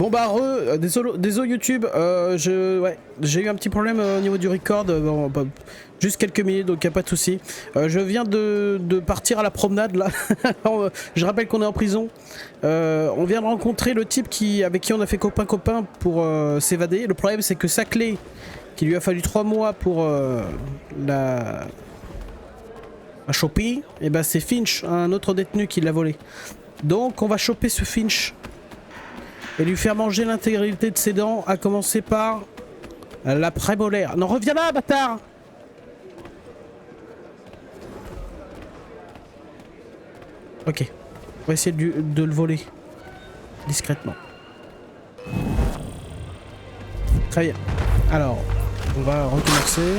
Bon bah désolé YouTube, j'ai eu un petit problème au niveau du record, juste quelques minutes donc y a pas de souci. Je viens de partir à la promenade là, je rappelle qu'on est en prison, on vient de rencontrer le type avec qui on a fait copain pour s'évader. Le problème c'est que sa clé, qu'il lui a fallu 3 mois pour la choper, et ben c'est Finch, un autre détenu qui l'a volé. Donc on va choper ce Finch et lui faire manger l'intégralité de ses dents, à commencer par la prémolaire. Non, reviens là, bâtard! Ok, on va essayer de le voler discrètement. Très bien. Alors, on va recommencer.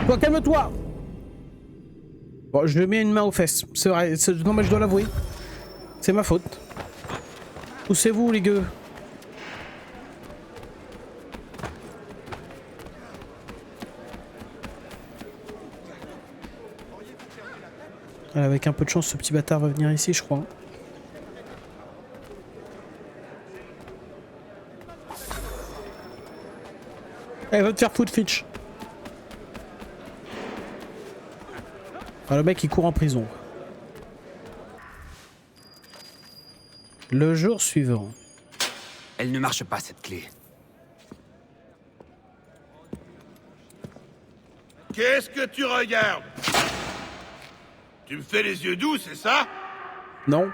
Toi, calme-toi! Bon, je lui mets une main aux fesses. C'est vrai, non mais je dois l'avouer. C'est ma faute. Poussez-vous les gueux. Avec un peu de chance, ce petit bâtard va venir ici, je crois. Elle va te faire foutre, Fitch. Ah, le mec il court en prison. Le jour suivant. Elle ne marche pas, cette clé. Qu'est-ce que tu regardes? Tu me fais les yeux doux, c'est ça? Non.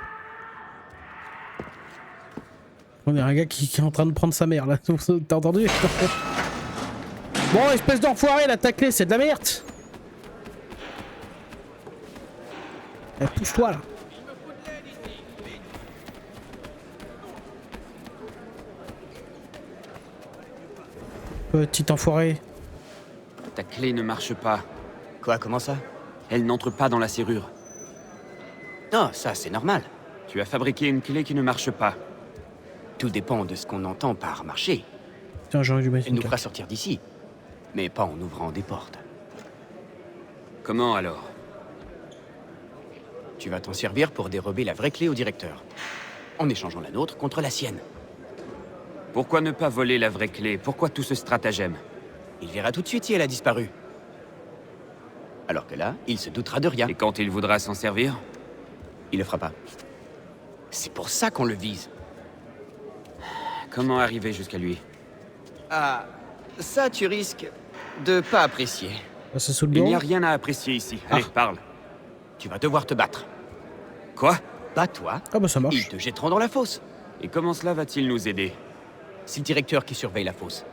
On est un gars qui est en train de prendre sa mère là. T'as entendu? Bon, espèce d'enfoiré, là, ta clé, c'est de la merde. Eh, pousse-toi là. Petit enfoiré. Ta clé ne marche pas. Quoi, comment ça? Elle n'entre pas dans la serrure. Non, ça c'est normal. Tu as fabriqué une clé qui ne marche pas. Tout dépend de ce qu'on entend par marcher. Tiens, j'aurais dû mettre Elle une nous fera carte. sortir d'ici. Mais pas en ouvrant des portes. Comment alors? Tu vas t'en servir pour dérober la vraie clé au directeur. En échangeant la nôtre contre la sienne. Pourquoi ne pas voler la vraie clé? Pourquoi tout ce stratagème? Il verra tout de suite si elle a disparu. Alors que là, il se doutera de rien. Et quand il voudra s'en servir? Il le fera pas. C'est pour ça qu'on le vise. Comment arriver jusqu'à lui? Ah, ça tu risques de pas apprécier. Ah, c'est sous le Il n'y bureau. a rien à apprécier ici. Allez, parle. Tu vas devoir te battre. Quoi? Bats-toi, Ah bah ça ils marche. te jetteront dans la fosse. Et comment cela va-t-il nous aider? C'est le directeur qui surveille la fosse.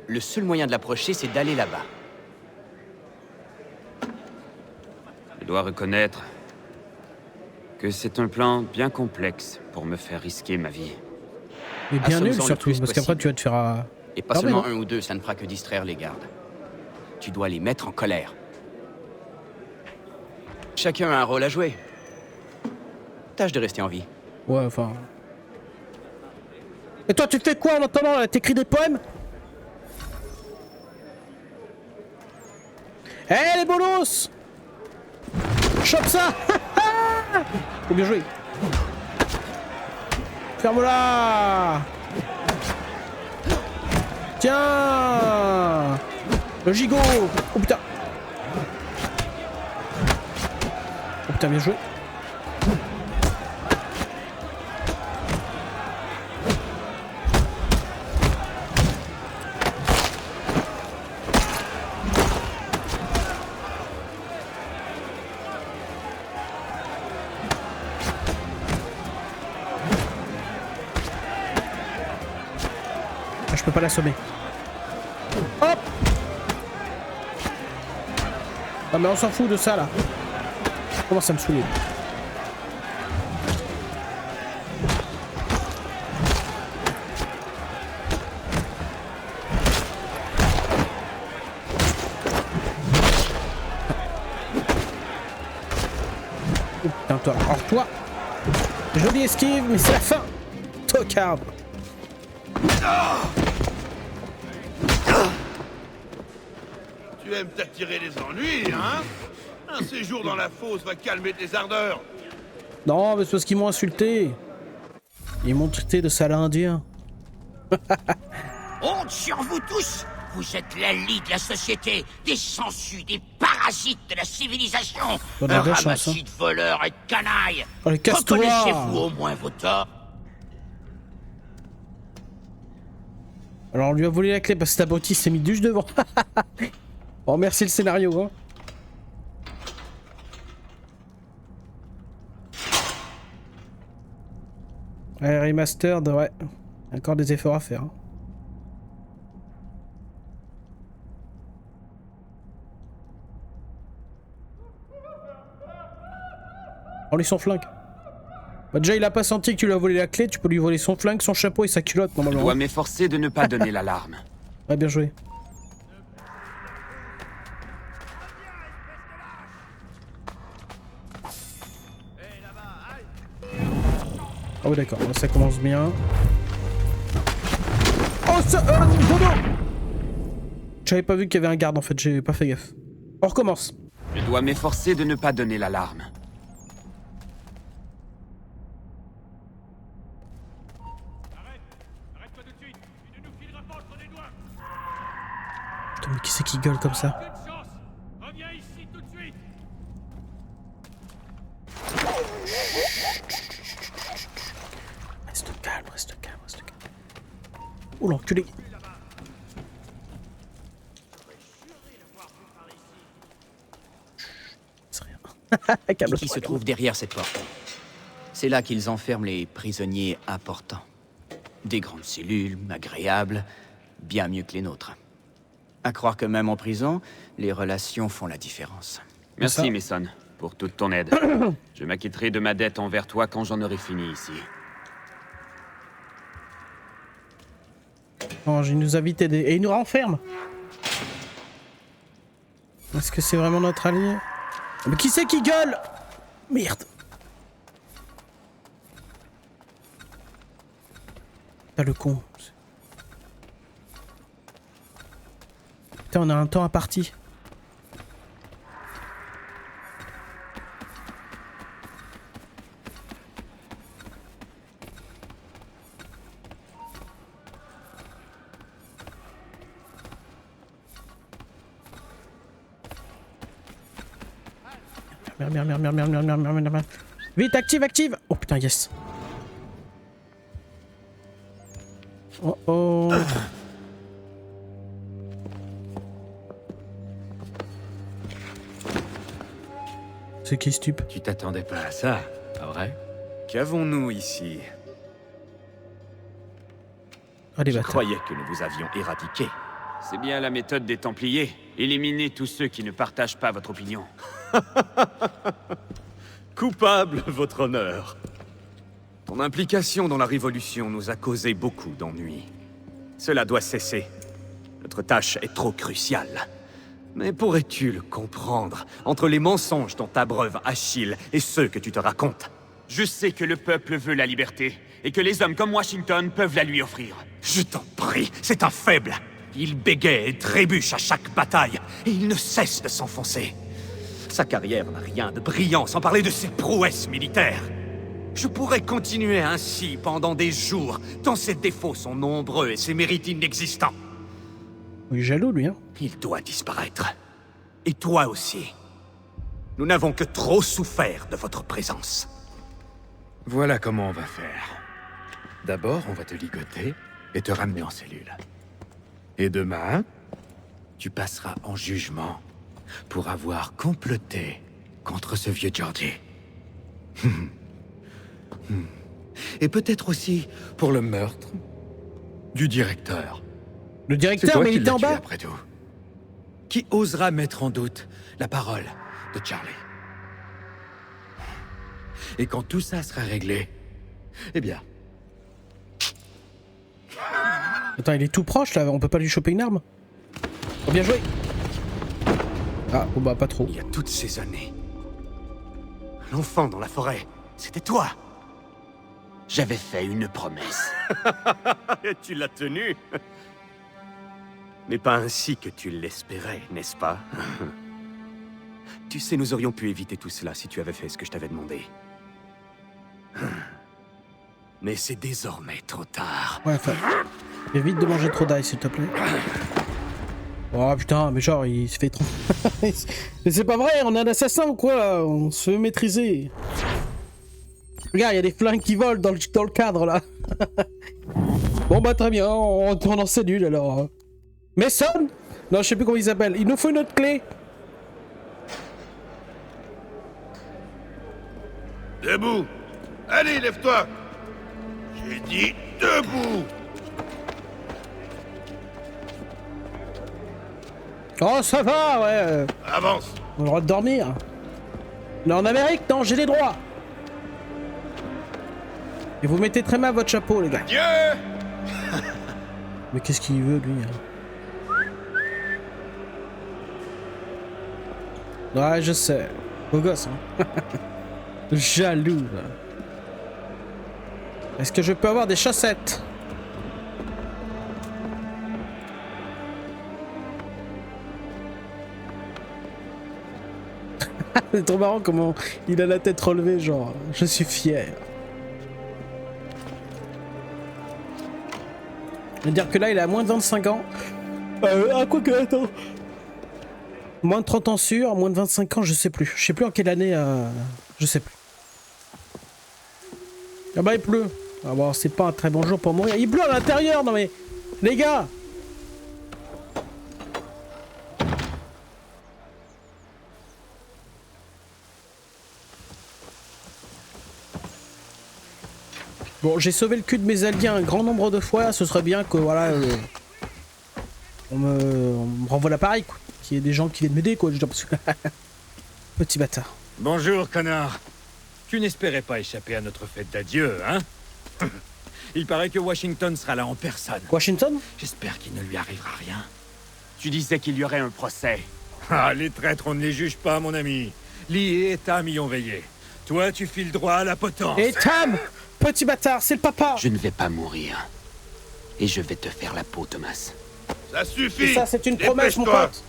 Le seul moyen de l'approcher, c'est d'aller là-bas. Je dois reconnaître que c'est un plan bien complexe pour me faire risquer ma vie. Mais bien nul Assomme-en le surtout, plus parce qu'après tu vas te faire... Et pas Ah, mais seulement non. un ou deux, ça ne fera que distraire les gardes. Tu dois les mettre en colère. Chacun a un rôle à jouer. Tâche de rester en vie. Ouais, enfin... Et toi, tu fais quoi en attendant là? T'écris des poèmes? Eh les bolos! Chope ça! Faut bien jouer. Ferme-la! Tiens! Le gigot! Oh putain! Oh putain, bien joué. Ah, je peux pas l'assommer. Hop! Ah mais on s'en fout de ça là. Comment ça me saoule? Oh putain toi. Alors toi, jolie esquive, mais c'est la fin. Tocard. Tu aimes t'attirer les ennuis, hein? Un séjour dans la fosse va calmer tes ardeurs. Non, mais c'est parce qu'ils m'ont insulté. Ils m'ont traité de sale indien. Honte sur vous tous! Vous êtes la lie de la société, des sangsues, des parasites de la civilisation! On a de Un la chance, ramassis de voleurs et de canailles! Allez, casse-toi! Reconnaissez-vous au moins vos torts? Alors on lui a volé la clé parce que Taboti s'est mis juste devant. Oh merci le scénario hein. Ouais, remastered, ouais. Encore des efforts à faire. Hein. On lui son flingue. Bah déjà il a pas senti que tu lui as volé la clé, tu peux lui voler son flingue, son chapeau et sa culotte Je normalement. dois m'efforcer de ne pas donner l'alarme. Ouais bien joué. Ah oui d'accord, ça commence bien. Oh ça dodo. J'avais pas vu qu'il y avait un garde en fait, j'ai pas fait gaffe. On recommence. Je dois m'efforcer de ne pas donner l'alarme. Putain mais qui c'est qui gueule comme ça? Reste calme, reste calme, reste calme. Oh l'enculé. C'est rien. Et Calme-toi, qui se calme. trouve derrière cette porte. C'est là qu'ils enferment les prisonniers importants. Des grandes cellules, agréables, bien mieux que les nôtres. À croire que même en prison, les relations font la différence. Merci, Ça. Mason, pour toute ton aide. Je m'acquitterai de ma dette envers toi quand j'en aurai fini ici. Oh, il nous a vite aidé. Et il nous renferme. Est-ce que c'est vraiment notre allié? Mais qui c'est qui gueule? Merde. Pas le con. Putain, on a un temps imparti. Merde. Vite, active, active. Oh putain, yes. Oh oh. C'est qui stup? Tu t'attendais pas à ça, pas vrai? Qu'avons-nous ici? Allez, Je bâtard. croyais que nous vous avions éradiqué. C'est bien la méthode des Templiers. Éliminez tous ceux qui ne partagent pas votre opinion. Coupable, votre honneur. Ton implication dans la Révolution nous a causé beaucoup d'ennuis. Cela doit cesser. Notre tâche est trop cruciale. Mais pourrais-tu le comprendre entre les mensonges dont t'abreuve Achille et ceux que tu te racontes? Je sais que le peuple veut la liberté, et que les hommes comme Washington peuvent la lui offrir. Je t'en prie, c'est un faible. Il bégaye et trébuche à chaque bataille, et il ne cesse de s'enfoncer. Sa carrière n'a rien de brillant, sans parler de ses prouesses militaires. Je pourrais continuer ainsi pendant des jours, tant ses défauts sont nombreux et ses mérites inexistants. Il est jaloux, lui, hein. Il doit disparaître. Et toi aussi. Nous n'avons que trop souffert de votre présence. Voilà comment on va faire. D'abord, on va te ligoter et te ramener en cellule. Et demain, tu passeras en jugement pour avoir comploté contre ce vieux Georgie. Et peut-être aussi pour le meurtre du directeur. Le C'est directeur, toi mais qui il était l'as en tué, bas. après tout. Qui osera mettre en doute la parole de Charlie? Et quand tout ça sera réglé, eh bien, Attends, il est tout proche là, on peut pas lui choper une arme. Oh, bien joué. Ah, oh bah pas trop. Il y a toutes ces années, l'enfant dans la forêt, c'était toi. J'avais fait une promesse. Et tu l'as tenue. Mais pas ainsi que tu l'espérais, n'est-ce pas? Tu sais, nous aurions pu éviter tout cela si tu avais fait ce que je t'avais demandé. Mais c'est désormais trop tard. Ouais, enfin, Évite de manger trop d'ail, s'il te plaît. Oh putain, mais genre, il se fait trop... Mais c'est pas vrai, on est un assassin ou quoi, là? On se fait maîtriser. Regarde, il y a des flingues qui volent dans le cadre, là. Bon bah très bien, on retourne en cellule, alors. Mason? Non, je sais plus comment il s'appelle. Il nous faut une autre clé. Debout. Allez, lève-toi. J'ai dit debout. Oh, ça va, ouais. Avance. On a le droit de dormir. On est en Amérique, non, j'ai les droits. Et vous mettez très mal votre chapeau, les gars. Dieu. Mais qu'est-ce qu'il veut, lui, hein? Ouais, je sais. Beau gosse, hein. Jaloux, là. Est-ce que je peux avoir des chaussettes? C'est trop marrant comment il a la tête relevée, genre, je suis fier. Je veux dire que là, il a moins de 25 ans. Quoi que, attends. Moins de 30 ans sûr, moins de 25 ans, je sais plus. Je sais plus en quelle année, je sais plus. Ah bah, il pleut. Ah bon, c'est pas un très bon jour pour mourir. Il pleut à l'intérieur, non mais... Les gars! Bon, j'ai sauvé le cul de mes alliés un grand nombre de fois, ce serait bien que, voilà, on me renvoie l'appareil, quoi. Qu'il y ait des gens qui viennent m'aider, quoi. Petit bâtard. Bonjour, connard. Tu n'espérais pas échapper à notre fête d'adieu, hein? Il paraît que Washington sera là en personne. Washington? J'espère qu'il ne lui arrivera rien. Tu disais qu'il y aurait un procès. Ah, les traîtres, on ne les juge pas, mon ami. Lee et Tam y ont veillé. Toi, tu files droit à la potence. Et Tam! Petit bâtard, c'est le papa! Je ne vais pas mourir. Et je vais te faire la peau, Thomas. Ça suffit. Et ça, c'est une promesse, mon Dépêche-toi. pote.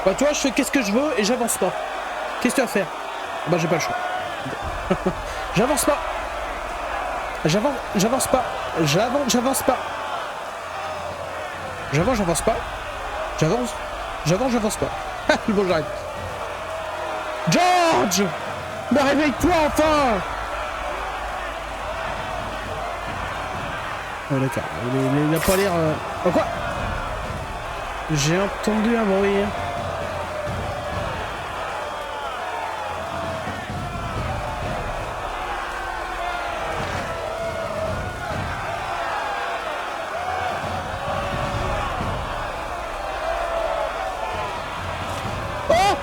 Bah, tu vois, je fais qu'est-ce que je veux et j'avance pas. Qu'est-ce que tu vas faire? Bah, j'ai pas le choix. J'avance pas. J'avance pas. J'avance pas. J'avance pas. J'avance pas. Bon, j'arrête. George! Mais réveille-toi enfin! Oh d'accord, il a pas l'air... Oh quoi? J'ai entendu un bruit. Oh!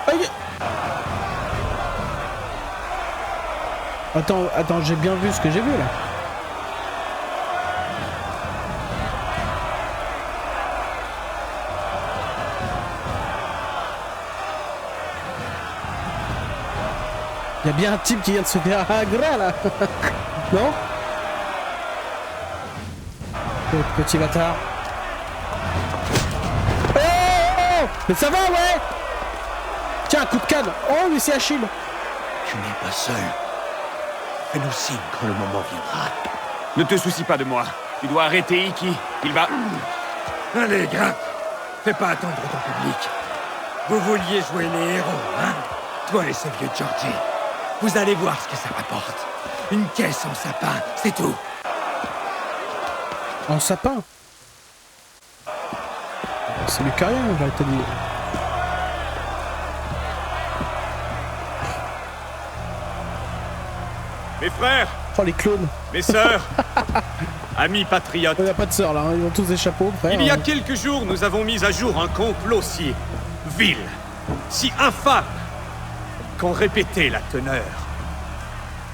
Aïe! Attends, j'ai bien vu ce que j'ai vu là. Il y a bien un type qui vient de se faire un gras là. Non? Petit bâtard. Oh! Mais ça va, ouais! Tiens, un coup de canne. Oh, mais c'est Achille. Tu n'es pas seul. Fais-nous signe quand le moment viendra. Ne te soucie pas de moi. Tu dois arrêter Iki. Il va... Allez, grimpe. Fais pas attendre ton public. Vous vouliez jouer les héros, hein? Toi et ce vieux Georgie. Vous allez voir ce que ça rapporte. Une caisse en sapin, c'est tout. En sapin? C'est du carrière, j'aurais te dit. Mes frères, Oh, les clones. mes sœurs, amis patriotes, Il n'y a pas de sœur là, hein. Ils ont tous des chapeaux, frère. il y a quelques jours, nous avons mis à jour un complot si vil, si infâme, qu'en répéter la teneur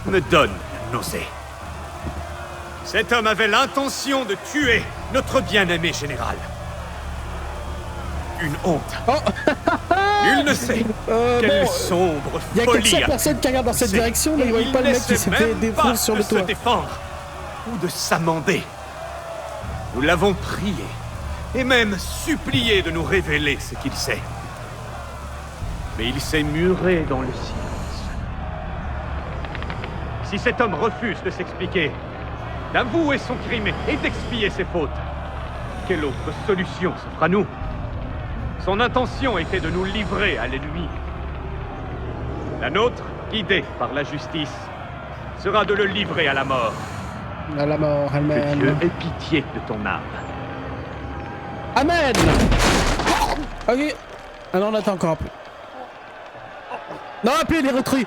me donne la nausée. Cet homme avait l'intention de tuer notre bien-aimé général. Une honte. Oh. Nul ne sait quelle sombre Il y a folie 400 personnes qui regardent dans cette c'est- direction, mais ils voient il pas le mec qui n'essaie s'est fait même défoncer pas sur de le se toit. défendre ou de s'amender. Nous l'avons prié et même supplié de nous révéler ce qu'il sait. Mais il s'est muré dans le silence. Si cet homme refuse de s'expliquer, d'avouer son crime et d'expier ses fautes, quelle autre solution s'offre à nous? Son intention était de nous livrer à l'ennemi. La nôtre, guidée par la justice, sera de le livrer à la mort. À la mort, Que amen. Dieu ait pitié de ton âme. Amen. Ok. Ah non, on attend encore un peu. Non, appelez les recrues.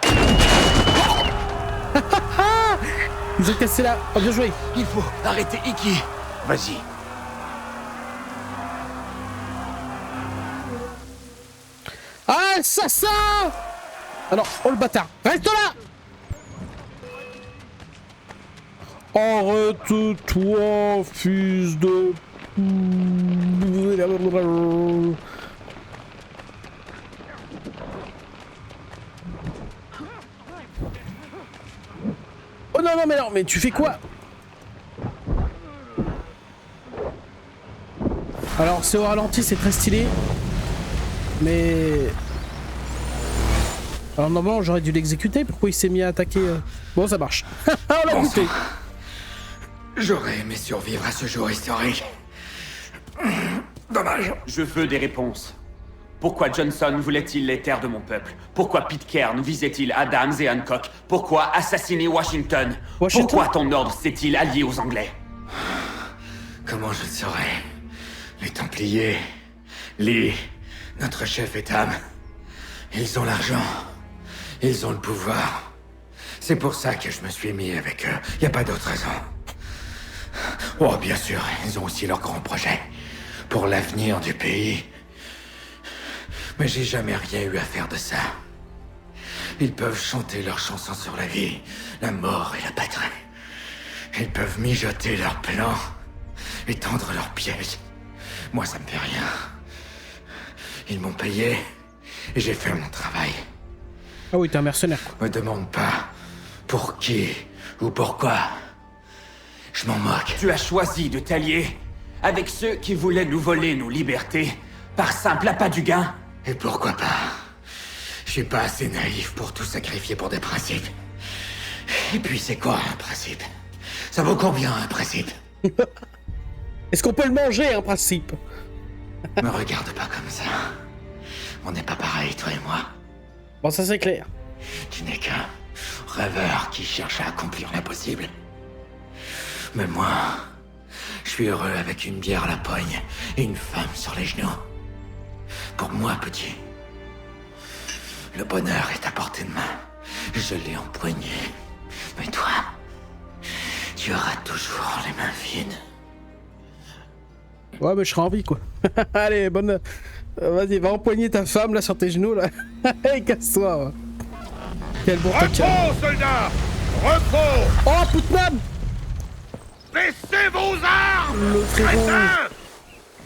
Ils ont cassé là. Oh, bien joué. Il faut arrêter Iki. Vas-y. Ah, assassin. Ah non, oh le bâtard. Reste là. Arrête-toi, fils de... Oh non, non, mais tu fais quoi? Alors, c'est au ralenti, c'est très stylé. Mais... Alors, normalement, j'aurais dû l'exécuter. Pourquoi il s'est mis à attaquer Bon, ça marche. On l'a buté. J'aurais aimé survivre à ce jour historique. Dommage. Je veux des réponses. Pourquoi Johnson voulait-il les terres de mon peuple? Pourquoi Pitcairn visait-il Adams et Hancock? Pourquoi assassiner Washington? Pourquoi ton ordre s'est-il allié aux Anglais? Comment je le saurais? Les Templiers, Lee, notre chef Etam, ils ont l'argent, ils ont le pouvoir. C'est pour ça que je me suis mis avec eux. Y a pas d'autre raison. Oh, bien sûr, ils ont aussi leurs grands projets pour l'avenir du pays. Mais j'ai jamais rien eu à faire de ça. Ils peuvent chanter leurs chansons sur la vie, la mort et la patrie. Ils peuvent mijoter leurs plans et tendre leurs pièges. Moi, ça me fait rien. Ils m'ont payé et j'ai fait mon travail. Ah oui, t'es un mercenaire. Me demande pas pour qui ou pourquoi. Je m'en moque. Tu as choisi de t'allier avec ceux qui voulaient nous voler nos libertés par simple appât du gain. Et pourquoi pas? Je suis pas assez naïf pour tout sacrifier pour des principes. Et puis c'est quoi un principe? Ça vaut combien un principe? Est-ce qu'on peut le manger, un principe? Me regarde pas comme ça. On n'est pas pareil, toi et moi. Bon, ça c'est clair. Tu n'es qu'un rêveur qui cherche à accomplir l'impossible. Mais moi, je suis heureux avec une bière à la poigne et une femme sur les genoux. Pour moi, petit, le bonheur est à portée de main. Je l'ai empoigné. Mais toi, tu auras toujours les mains vides. Ouais, mais je serai en vie, quoi. Allez, bonne... vas-y, va empoigner ta femme, là, sur tes genoux, là. Allez, casse-toi. Ouais. Quel bon tocard. Repos, soldats! Repos! Oh, Putnam! Baissez vos armes! Le frérot. Crétin!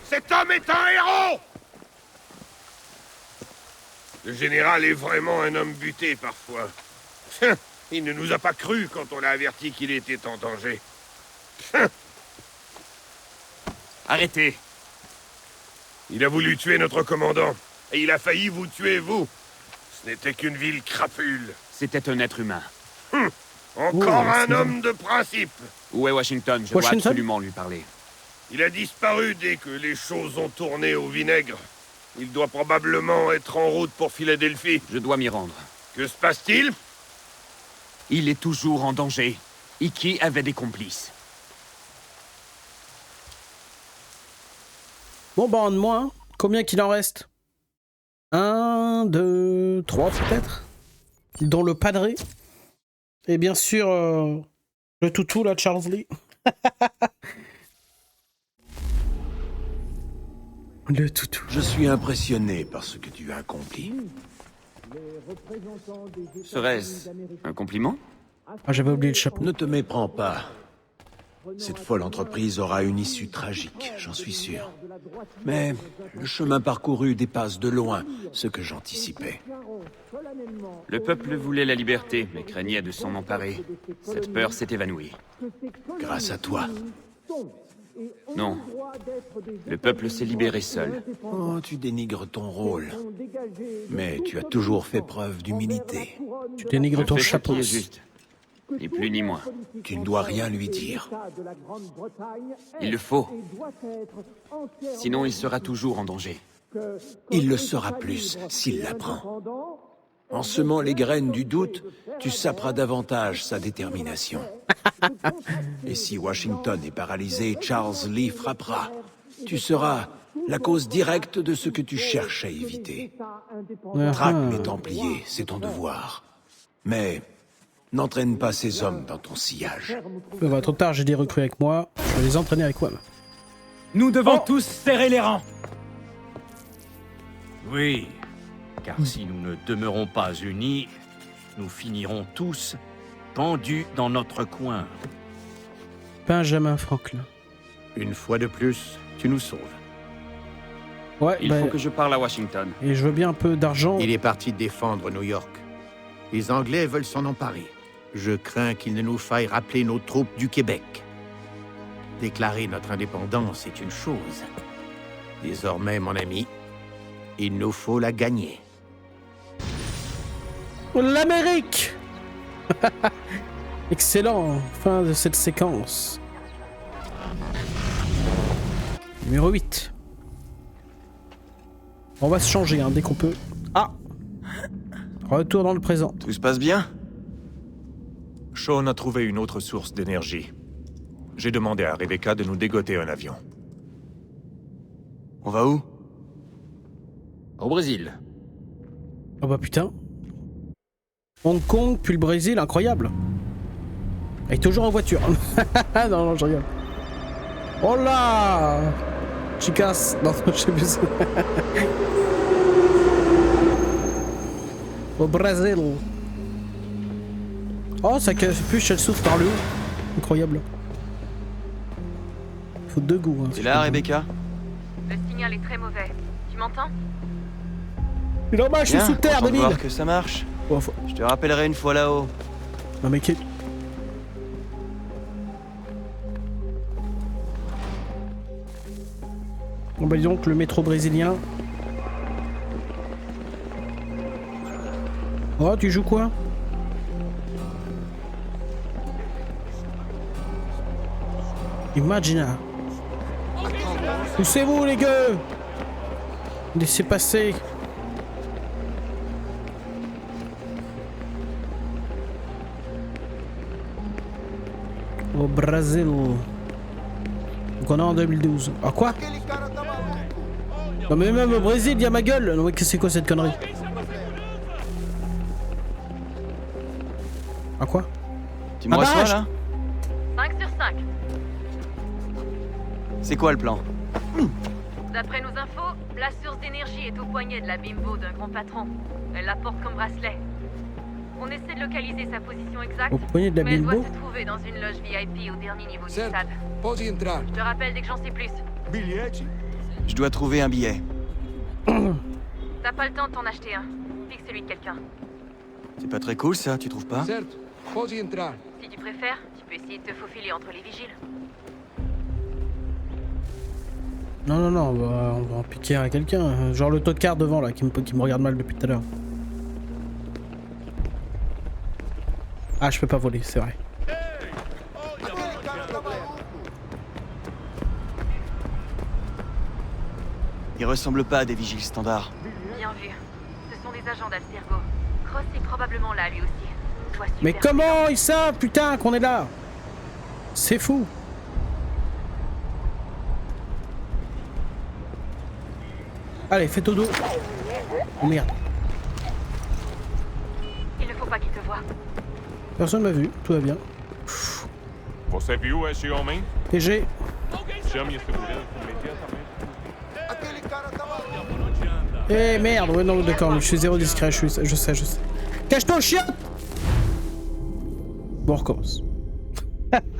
Cet homme est un héros! Le général est vraiment un homme buté, parfois. Il ne nous a pas cru quand on l'a averti qu'il était en danger. Arrêtez. Il a voulu tuer notre commandant, et il a failli vous tuer, vous. Ce n'était qu'une ville crapule. C'était un être humain. Encore Oh, un c'est homme de principe. Où est Washington? Je dois Washington absolument lui parler. Il a disparu dès que les choses ont tourné au vinaigre. Il doit probablement être en route pour Philadelphie. Je dois m'y rendre. Que se passe-t-il? Il est toujours en danger. Iki avait des complices. Bon, bah, un de moins. Combien qu'il en reste? 1, 2, 3 peut-être? Dont le padré. Et bien sûr, le toutou, là, de Charles Lee. Le toutou. Je suis impressionné par ce que tu as accompli. Serait-ce un compliment? Ah, j'avais oublié le chapeau. Ne te méprends pas. Cette folle entreprise aura une issue tragique, j'en suis sûr. Mais le chemin parcouru dépasse de loin ce que j'anticipais. Le peuple voulait la liberté, mais craignait de s'en emparer. Cette peur s'est évanouie. Grâce à toi. Non. Le peuple s'est libéré seul. Oh, tu dénigres ton rôle. Mais tu as toujours fait preuve d'humilité. Tu dénigres ton Je fais ce chapeau. qui est juste. Ni plus ni moins. Tu ne dois rien lui dire. Il le faut. Sinon, il sera toujours en danger. Il le sera plus s'il l'apprend. En semant les graines du doute, tu saperas davantage sa détermination. Et si Washington est paralysé, Charles Lee frappera. Tu seras la cause directe de ce que tu cherches à éviter. Traque les Templiers, c'est ton devoir. Mais n'entraîne pas ces hommes dans ton sillage. Trop tard, j'ai des recrues avec moi. Je vais les entraîner avec moi. Nous devons tous serrer les rangs. Oui, car si nous ne demeurons pas unis, nous finirons tous pendus dans notre coin. Benjamin Franklin. Une fois de plus, tu nous sauves. Ouais, Il faut que je parle à Washington. Et je veux bien un peu d'argent. Il est parti défendre New York. Les Anglais veulent s'en emparer. Je crains qu'il ne nous faille rappeler nos troupes du Québec. Déclarer notre indépendance est une chose. Désormais, mon ami, il nous faut la gagner. L'Amérique. Excellent, fin de cette séquence. Numéro 8. On va se changer dès qu'on peut. Ah. Retour dans le présent. Tout se passe bien? Sean a trouvé une autre source d'énergie. J'ai demandé à Rebecca de nous dégoter un avion. On va où? Au Brésil. Oh bah putain. Hong Kong, puis le Brésil, incroyable. Elle est toujours en voiture. Non, je rigole. Oh là! Chicas. Non, je sais plus. Au Brésil. Oh, ça casse plus, elle souffle par le haut. Incroyable. Faut deux goûts. T'es là, Rebecca? Le signal est très mauvais. Tu m'entends? C'est normal, je suis sous terre, débile. Voir que ça marche. Oh, Je te rappellerai une fois là-haut. Non mais qui... Bon bah disons que le métro brésilien... Oh, tu joues quoi? Imagina. Poussez-vous les gars. Laissez passer. Au Brésil. Donc on est en 2012. Ah quoi? Non mais même au Brésil, il y a ma gueule. Non mais c'est quoi cette connerie? Ah quoi? Tu me reçois là? 5 sur 5. C'est quoi le plan? D'après nos infos, la source d'énergie est au poignet de la bimbo d'un grand patron. Elle la porte comme bracelet. On essaie de localiser sa position exacte, Au poignet de la mais elle doit bimbo? se trouver dans une loge VIP au dernier niveau du stade. Je te rappelle dès que j'en sais plus. Je dois trouver un billet. T'as pas le temps de t'en acheter un. Pique celui de quelqu'un. C'est pas très cool ça, tu trouves pas? Si tu préfères, tu peux essayer de te faufiler entre les vigiles. Non, on va en piquer à quelqu'un. Genre le tocard devant là, qui me regarde mal depuis tout à l'heure. Ah, je peux pas voler, c'est vrai. Ils ressemblent pas à des vigiles standards. Bien vu. Ce sont des agents d'Abstergo. Cross est probablement là lui aussi. Sois super Mais comment ils savent, putain, qu'on est là? C'est fou. Allez, fais dodo. Oh merde. Il ne faut pas qu'il te voie. Personne m'a vu, tout va bien. Você viu esse homem? PG. Chame esse mulher e Eh merde, ouais non d'accord, je suis zéro discret, je sais. Cache-toi chien. Bon, on recommence.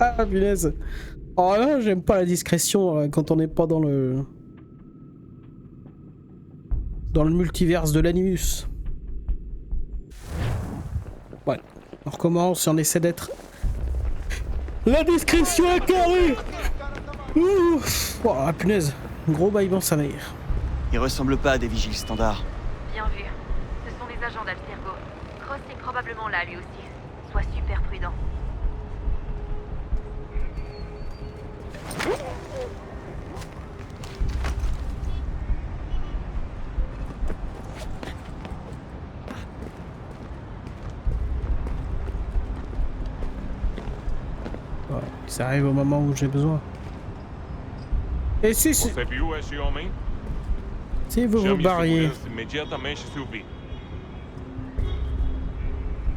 Ah punaise. Oh là, j'aime pas la discrétion quand on n'est pas dans le multiverse de l'Animus. Ouais, on recommence et on essaie d'être... La discrétion incarnée. Ouf. Oh la punaise, gros baillement sa mère. Ils ressemblent pas à des vigiles standards. Bien vu. Ce sont des agents d'Abstergo. Cross est probablement là lui aussi. Sois super prudent. Ça arrive au moment où j'ai besoin. Et si Você viu esse homem? si vous vous Chame barriez... segurança imediatamente, Sylvie.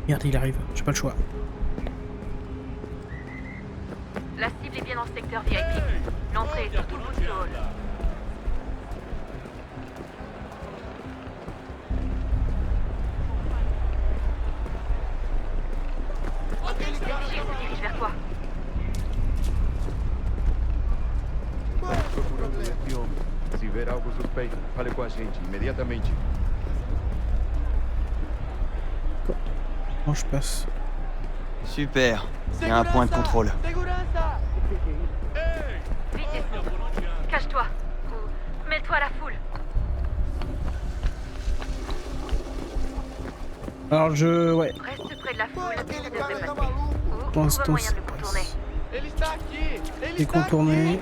Merde, il arrive, j'ai pas le choix. La cible est bien dans le secteur VIP. L'entrée est sur tout le bout de ce hall. Vigile se dirige vers toi. Procurando esse homem. Se ver algo suspeito, fale com a gente imediatamente. Comment je passe? Super. Il y a un point de contrôle. Vite, cache-toi. Ou mets-toi à la foule. Alors je... ouais. Reste près de la foule, ça devrait passer. Ou Pour l'instant, trouve un moyen de c'est le contourner. Et contourner.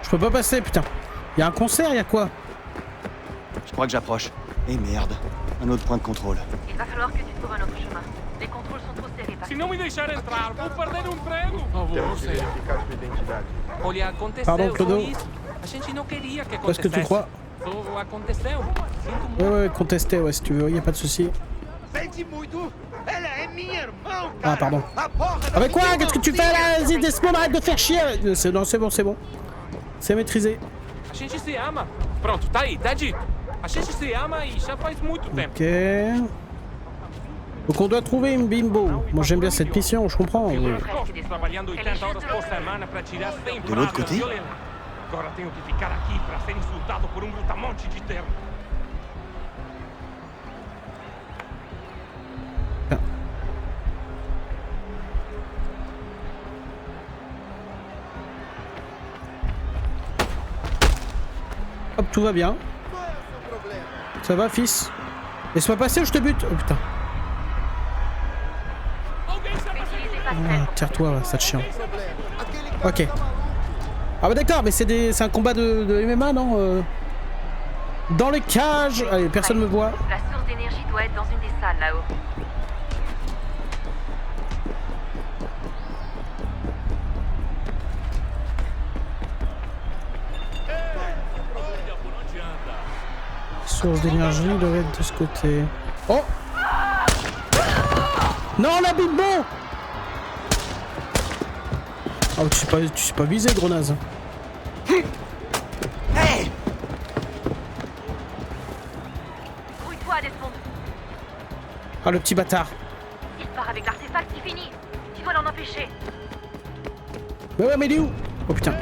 Je peux pas passer, putain. Y a un concert, y a quoi? Je crois que j'approche. Et merde. Un autre point de contrôle. Il va falloir que tu trouves un autre chemin. Les contrôles sont trop serrés par Se não me deixar entrar, vou perder um emprego. Temos que verificar sua identidade. Olha, aconteceu Pardon, só Clodo. isso. A gente não queria que Qu'est-ce que tu acontecesse. crois? Só aconteceu. Sinto muito. Ouais, contester, ouais, si tu veux, y a pas de souci. Ah, pardon. Avec quoi? Qu'est-ce que tu fais là? Vas-y, laisse-moi, arrête de faire chier! Non, c'est bon, c'est bon. C'est maîtrisé. A gente se ama. Pronto, tá aí, tá dito. A gente se ama e já faz muito tempo. Ok. Donc on doit trouver une bimbo. Moi j'aime bien cette mission, je comprends. Mais... Trabalhando 80 horas por semana pra tirar 100 De l'autre côté? Agora tenho que ficar aqui pra ser insultado por brutamonte de terno. Hop, tout va bien. Ça va, fils? Laisse-moi passer ou je te bute? Oh putain. Ah, tire-toi, sale chien. Ok. Ah bah d'accord, mais c'est un combat de MMA, non? Dans les cages. Allez, personne me voit. La source d'énergie doit être dans une des salles là-haut. Source d'énergie doit être de ce côté. Oh! Non, la bimbo! Oh, tu sais pas viser, gros naze. Hey! Grouille-toi, Desmond. Ah, le petit bâtard. Il part avec l'artefact, c'est fini. Tu dois l'en empêcher. Mais ouais, mais il est où? Oh putain.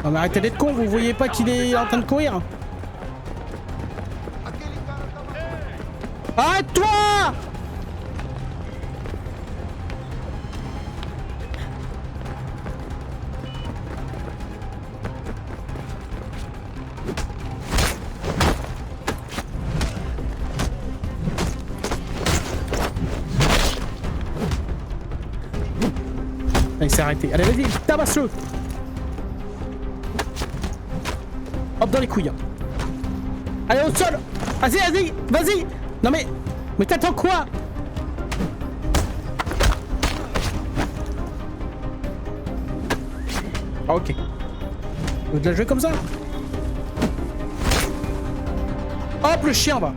Non mais arrêtez d'être con, vous voyez pas qu'il est en train de courir? Arrête-toi! Il s'est arrêté. Allez, vas-y, tabasse-le! Hop, dans les couilles. Allez, au sol! Vas-y, vas-y! Vas-y! Non mais... Mais t'attends quoi? Ah, ok. Vous de la jouer comme ça? Hop, le chien, va!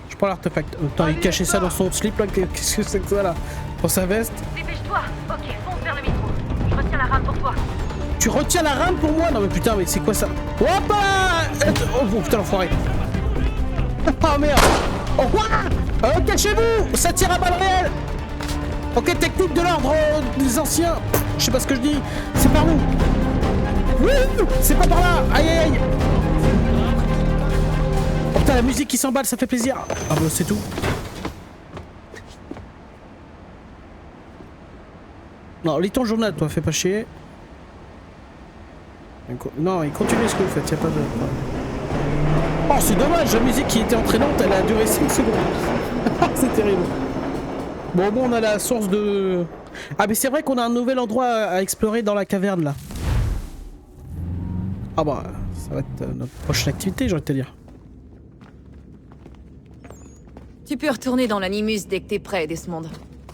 Je prends l'artefact. Attends, il cachait ça dans son slip, là. Qu'est-ce que c'est que ça, là? Pour sa veste? Dépêche-toi. Ok, fonce vers le métro. Je retiens la rame pour toi. Tu retiens la rame pour moi? Non mais putain, mais c'est quoi ça? Hop là! Oh putain, l'enfoiré! Oh merde! Oh quoi? Cachez-vous! Ça tire à balles réelles! Ok, technique de l'ordre des anciens! Je sais pas ce que je dis! C'est par où? Wouh! C'est pas par là! Aïe aïe aïe! Oh putain, la musique qui s'emballe, ça fait plaisir! Ah bah c'est tout! Non, lis ton journal, toi, fais pas chier. Non, il continue ce que vous faites, y a pas de... Oh, c'est dommage, la musique qui était entraînante, elle a duré 5 secondes. C'est terrible. Bon, on a la source de... Ah, mais c'est vrai qu'on a un nouvel endroit à explorer dans la caverne, là. Ah bah, ça va être notre prochaine activité, j'ai envie de te dire. Tu peux retourner dans l'Animus dès que t'es prêt, Desmond.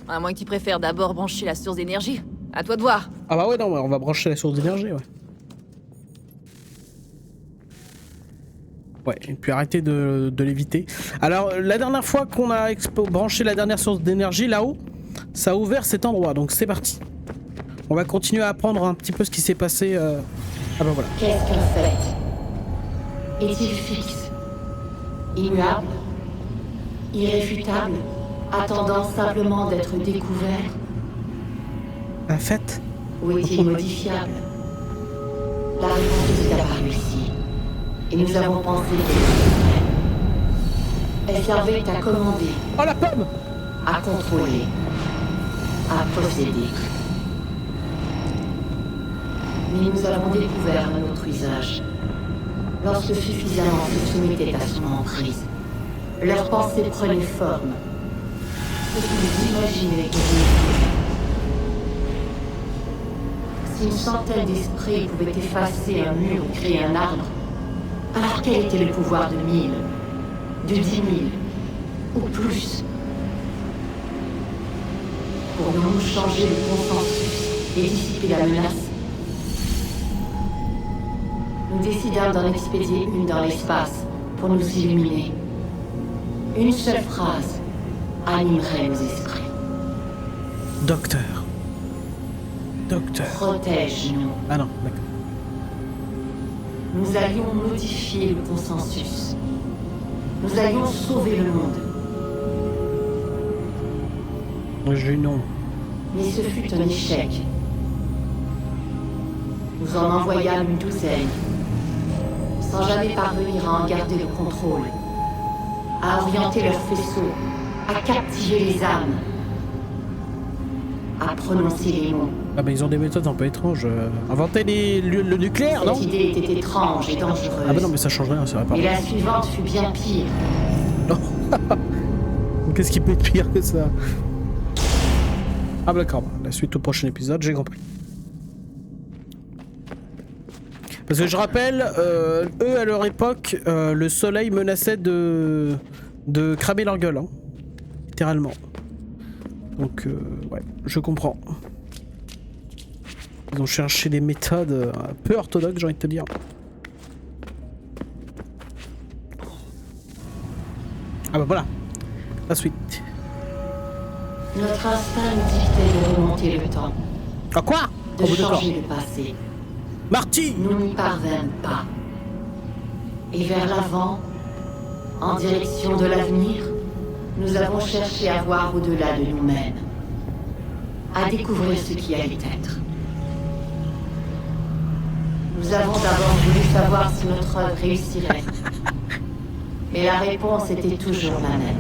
À moins que tu préfères d'abord brancher la source d'énergie. À toi de voir. Ah bah ouais, non, on va brancher la source d'énergie, ouais. Ouais, et puis arrêtez de l'éviter. Alors, la dernière fois qu'on a branché la dernière source d'énergie, là-haut, ça a ouvert cet endroit, donc c'est parti. On va continuer à apprendre un petit peu ce qui s'est passé... Ah bah voilà. Qu'est-ce qu'un fait? Est-il fixe? Immuable? Irréfutable? Attendant simplement d'être découvert? Un fait? Ou est-il modifiable? La réponse est apparue ici. Et nous avons pensé qu'elle servait à commander. Oh la pomme! À contrôler. À posséder. Mais nous avons découvert un autre usage. Lorsque suffisamment se soumettaient à son emprise, leurs pensées prenaient forme. Ce qu'ils imaginaient que si une centaine d'esprits pouvaient effacer un mur ou créer un arbre, alors quel était le pouvoir de 1000, de 10 000, ou plus? Pourrions-nous changer le consensus et dissiper la menace? Nous décidâmes d'en expédier une dans l'espace pour nous illuminer. Une seule phrase animerait nos esprits. Docteur. Protège-nous. Ah non, d'accord. Nous allions modifier le consensus. Nous allions sauver le monde. J'ai non. Mais ce fut un échec. Nous en envoyâmes une douzaine, sans jamais parvenir à en garder le contrôle, à orienter leurs faisceaux, à captiver les âmes, à prononcer les mots. Ah bah ils ont des méthodes un peu étranges. Inventer le nucléaire, non? Cette idée était étrange et dangereuse. Ah bah non mais ça change rien, ça va pas. Mais la suivante fut bien pire. Non. Qu'est-ce qui peut être pire que ça? Ah bah d'accord, la suite au prochain épisode, j'ai compris. Parce que je rappelle, eux à leur époque, le soleil menaçait de cramer leur gueule, hein. Littéralement. Donc ouais, je comprends. Ils ont cherché des méthodes un peu orthodoxes, j'ai envie de te dire. Ah bah voilà, la suite. Notre instinct nous dictait de remonter le temps. Ah quoi? De changer le passé. Marty! Nous n'y parvînmes pas. Et vers l'avant, en direction de l'avenir, nous avons cherché à voir au-delà de nous-mêmes. À découvrir ce qui allait être. Nous avons d'abord voulu savoir si notre œuvre réussirait. Mais la réponse était toujours la même.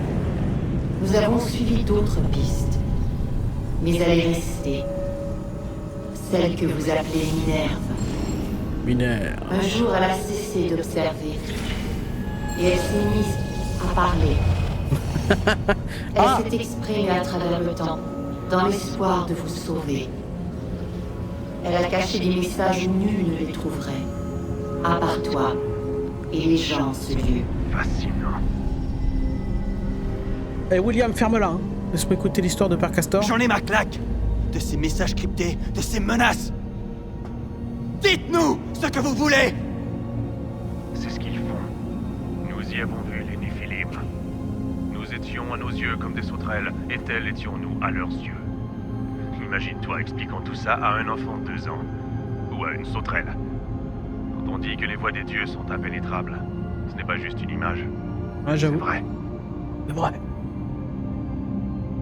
Nous avons suivi d'autres pistes. Mais elle est restée. Celle que vous appelez Minerve. Un jour, elle a cessé d'observer. Et elle s'est mise à parler. Elle s'est exprimée à travers le temps, dans l'espoir de vous sauver. Elle a caché des messages où nul ne les trouverait. À part toi et les gens, ce lieu. Fascinant. Eh William, ferme-la, hein. Laisse-moi écouter l'histoire de Père Castor. J'en ai ma claque de ces messages cryptés, de ces menaces. Dites-nous ce que vous voulez. C'est ce qu'ils font. Nous y avons vu les Néphilim. Nous étions à nos yeux comme des sauterelles, et tels étions-nous à leurs yeux. Imagine-toi expliquant tout ça à un enfant de 2 ans. Ou à une sauterelle. Quand on dit que les voies des dieux sont impénétrables, ce n'est pas juste une image. Ah, j'avoue. C'est vrai. C'est vrai.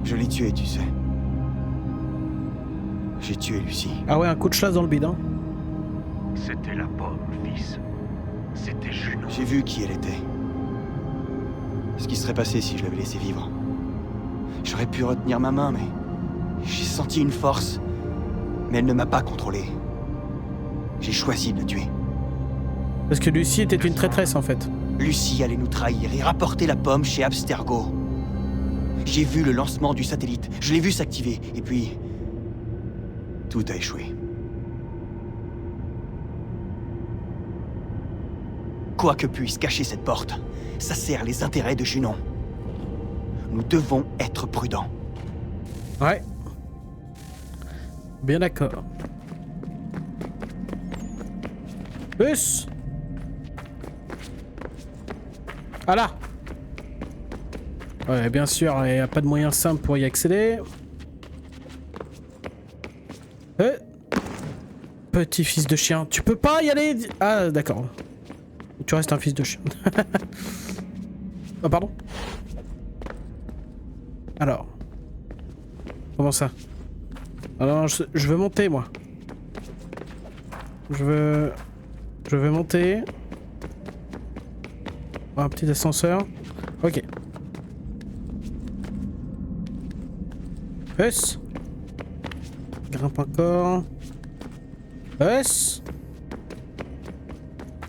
Je l'ai tué, tu sais. J'ai tué Lucie. Ah ouais, un coup de chasse dans le bide, hein. C'était la pomme, fils. C'était Junon. J'ai vu qui elle était. Ce qui serait passé si je l'avais laissé vivre. J'aurais pu retenir ma main, mais... j'ai senti une force. Mais elle ne m'a pas contrôlé. J'ai choisi de la tuer. Parce que Lucie était une traîtresse en fait. Lucie allait nous trahir et rapporter la pomme chez Abstergo. J'ai vu le lancement du satellite, je l'ai vu s'activer, et puis... tout a échoué. Quoi que puisse cacher cette porte, ça sert les intérêts de Junon. Nous devons être prudents. Ouais. Bien d'accord. Plus. Ah là. Ouais, bien sûr, il n'y a pas de moyen simple pour y accéder. Petit fils de chien, tu peux pas y aller. Ah d'accord. Tu restes un fils de chien. Oh pardon. Alors. Comment ça? Alors je veux monter moi. Je veux monter. Un petit ascenseur. Ok. Huss. Grimpe encore. Huss.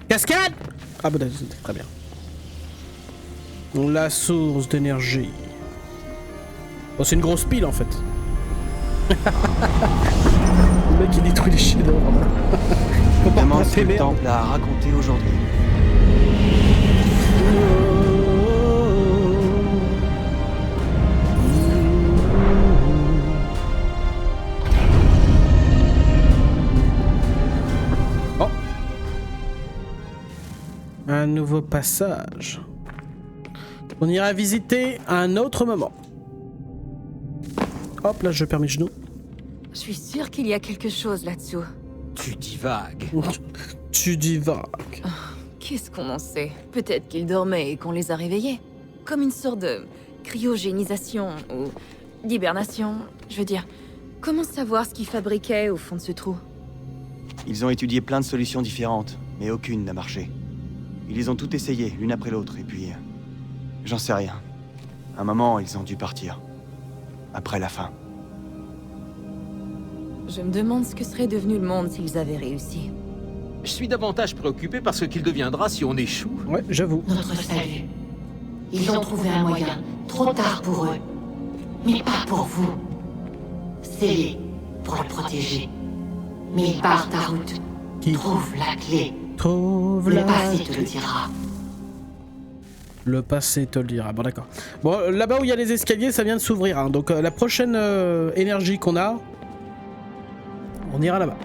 Cascade. Ah bah c'était très bien. La source d'énergie. Oh, c'est une grosse pile en fait. Le mec il détruit les chefs-d'œuvre. Je me demande ce que le temple a raconté aujourd'hui. Oh. Un nouveau passage. On ira visiter à un autre moment. Hop, là je perds mes genoux. Je suis sûre qu'il y a quelque chose là-dessous. Tu divagues. Tu divagues. Oh, qu'est-ce qu'on en sait? Peut-être qu'ils dormaient et qu'on les a réveillés. Comme une sorte de cryogénisation ou d'hibernation. Je veux dire, comment savoir ce qu'ils fabriquaient au fond de ce trou? Ils ont étudié plein de solutions différentes, mais aucune n'a marché. Ils les ont toutes essayées, l'une après l'autre, et puis... j'en sais rien. À un moment, ils ont dû partir. Après la fin. Je me demande ce que serait devenu le monde s'ils avaient réussi. Je suis davantage préoccupé par ce qu'il deviendra si on échoue. Ouais, j'avoue. Notre salut. Ils ont trouvé un moyen. Trop tard pour eux. Mais pas pour vous. Scellé pour le protéger. Mais ils partent à route. Trouve la clé. Trouve le la passé clé. te le dira. Le passé te le dira. Bon d'accord. Bon, là-bas où il y a les escaliers, ça vient de s'ouvrir. Hein. Donc la prochaine énergie qu'on a, on ira là-bas.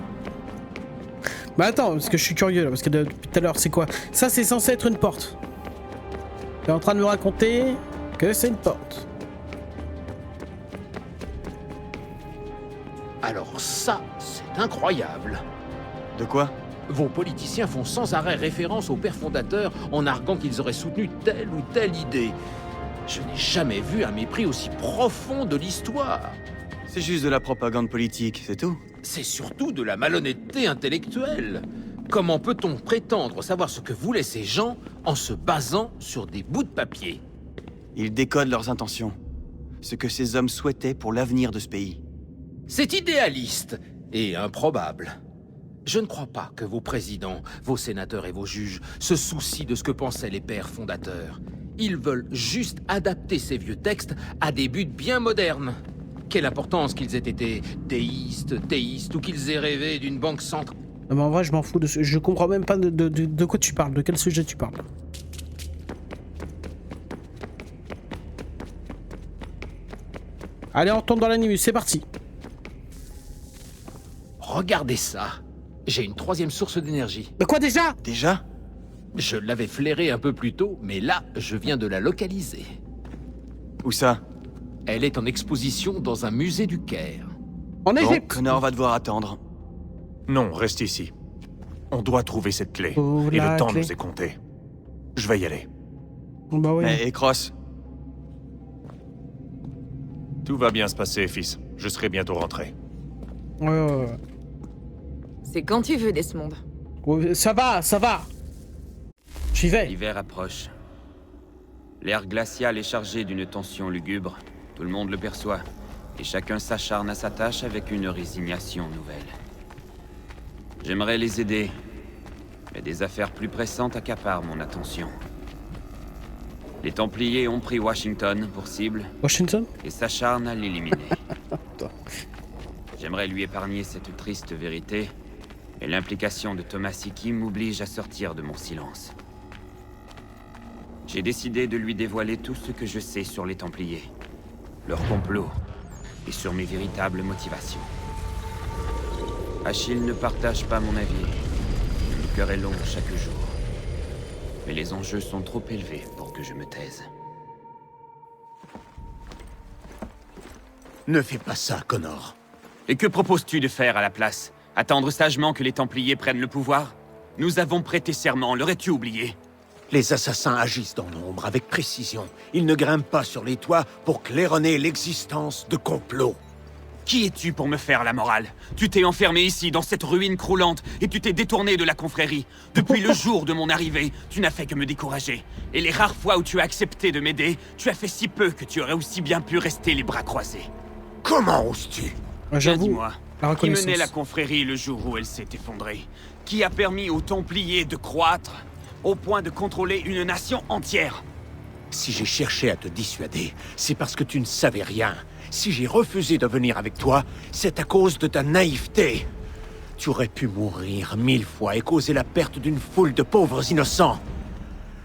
Bah attends, parce que je suis curieux là, parce que depuis tout à l'heure, c'est quoi? Ça, c'est censé être une porte. Tu es en train de me raconter que c'est une porte. Alors ça, c'est incroyable. De quoi? Vos politiciens font sans arrêt référence au père fondateur en arguant qu'ils auraient soutenu telle ou telle idée. Je n'ai jamais vu un mépris aussi profond de l'histoire. C'est juste de la propagande politique, c'est tout. C'est surtout de la malhonnêteté intellectuelle. Comment peut-on prétendre savoir ce que voulaient ces gens en se basant sur des bouts de papier? Ils décodent leurs intentions. Ce que ces hommes souhaitaient pour l'avenir de ce pays. C'est idéaliste et improbable. Je ne crois pas que vos présidents, vos sénateurs et vos juges se soucient de ce que pensaient les pères fondateurs. Ils veulent juste adapter ces vieux textes à des buts bien modernes. Quelle importance qu'ils aient été déistes, théistes ou qu'ils aient rêvé d'une banque centrale. Non mais en vrai, je m'en fous de ce... Je comprends même pas de quoi tu parles, de quel sujet tu parles. Allez, on tombe dans l'animus, c'est parti. Regardez ça. J'ai une troisième source d'énergie. Mais quoi déjà? Déjà? Je l'avais flairée un peu plus tôt, mais là, je viens de la localiser. Où ça? Elle est en exposition dans un musée du Caire. En Égypte. Connor va devoir attendre. Non, reste ici. On doit trouver cette clé. Oh, et la le temps clé. nous est compté. Je vais y aller. Bah oui. Et Cross? Tout va bien se passer, fils. Je serai bientôt rentré. Ouais. C'est quand tu veux, Desmond. Ouais, ça va, ça va. J'y vais. L'hiver approche. L'air glacial est chargé d'une tension lugubre. Tout le monde le perçoit. Et chacun s'acharne à sa tâche avec une résignation nouvelle. J'aimerais les aider. Mais des affaires plus pressantes accaparent mon attention. Les Templiers ont pris Washington pour cible. Washington? Et s'acharnent à l'éliminer. J'aimerais lui épargner cette triste vérité, mais l'implication de Tomasiki m'oblige à sortir de mon silence. J'ai décidé de lui dévoiler tout ce que je sais sur les Templiers, leur complot, et sur mes véritables motivations. Achille ne partage pas mon avis. Le cœur est long chaque jour. Mais les enjeux sont trop élevés pour que je me taise. Ne fais pas ça, Connor. Et que proposes-tu de faire à la place? Attendre sagement que les Templiers prennent le pouvoir? Nous avons prêté serment, l'aurais-tu oublié? Les assassins agissent dans l'ombre avec précision. Ils ne grimpent pas sur les toits pour claironner l'existence de complots. Qui es-tu pour me faire la morale? Tu t'es enfermé ici, dans cette ruine croulante, et tu t'es détourné de la confrérie. Depuis le jour de mon arrivée, tu n'as fait que me décourager. Et les rares fois où tu as accepté de m'aider, tu as fait si peu que tu aurais aussi bien pu rester les bras croisés. Comment oses-tu? Dis-moi, qui menait la confrérie le jour où elle s'est effondrée? Qui a permis aux Templiers de croître au point de contrôler une nation entière? Si j'ai cherché à te dissuader, c'est parce que tu ne savais rien. Si j'ai refusé de venir avec toi, c'est à cause de ta naïveté. Tu aurais pu mourir 1000 fois et causer la perte d'une foule de pauvres innocents.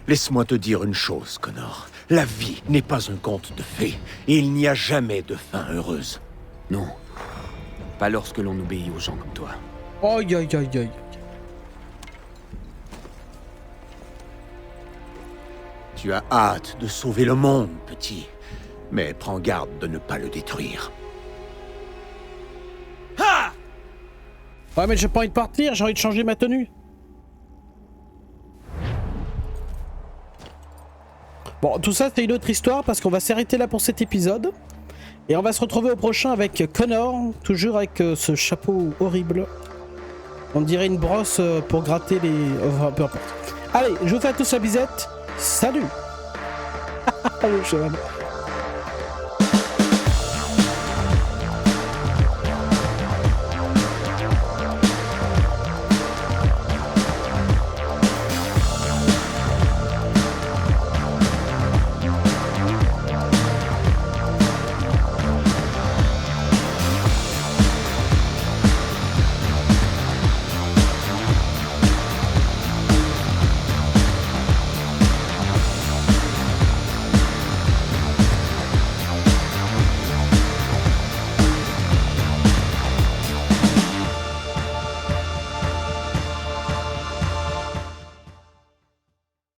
Laisse-moi te dire une chose, Connor. La vie n'est pas un conte de fées, et il n'y a jamais de fin heureuse. Non. Pas lorsque l'on obéit aux gens comme toi. Aïe aïe aïe aïe. Tu as hâte de sauver le monde, petit. Mais prends garde de ne pas le détruire. Ah! Ouais, mais j'ai pas envie de partir, j'ai envie de changer ma tenue. Bon, tout ça c'est une autre histoire parce qu'on va s'arrêter là pour cet épisode. Et on va se retrouver au prochain avec Connor, toujours avec ce chapeau horrible. On dirait une brosse pour gratter les... Enfin, peu importe. Allez, je vous fais à tous la bisette. Salut. Le cheval.